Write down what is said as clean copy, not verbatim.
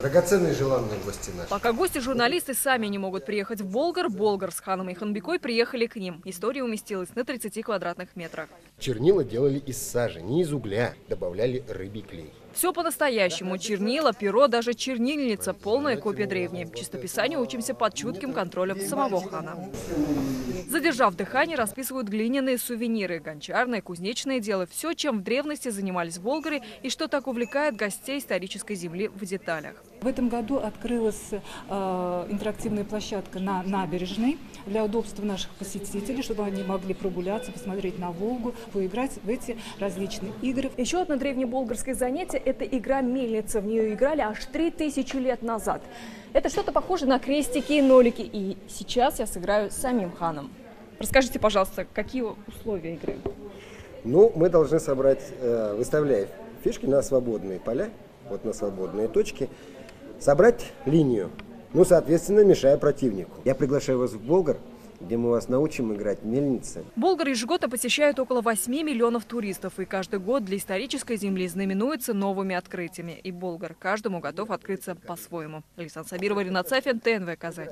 Драгоценные желанные гости наши. Пока гости-журналисты сами не могут приехать в Болгар, Болгар с ханом и ханбикой приехали к ним. История уместилась на 30 квадратных метрах. Чернила делали из сажи, не из угля. Добавляли рыбий клей. Все по-настоящему. Чернила, перо, даже чернильница. Полная копия древней. Чистописанию учимся под чутким контролем самого хана. Задержав дыхание, расписывают глиняные сувениры, гончарное, кузнечное дело. Все, чем в древности занимались в Болгаре и что так увлекает гостей исторической земли в деталях. В этом году открылась интерактивная площадка на набережной для удобства наших посетителей, чтобы они могли прогуляться, посмотреть на Волгу, поиграть в эти различные игры. Еще одно древнеболгарское занятие – это игра «Мельница». В нее играли аж 3000 лет назад. Это что-то похожее на крестики и нолики. И сейчас я сыграю с самим ханом. Расскажите, пожалуйста, какие условия игры? Ну, мы должны собрать, выставляя фишки на свободные поля, вот на свободные точки, собрать линию, ну, соответственно, мешая противнику. Я приглашаю вас в Болгар, где мы вас научим играть в мельнице. Болгар ежегодно посещают около 8 миллионов туристов. И каждый год для исторической земли знаменуется новыми открытиями. И Болгар каждому готов открыться по-своему. Александра Сабирова, Ринат Сафин, ТНВ Казань.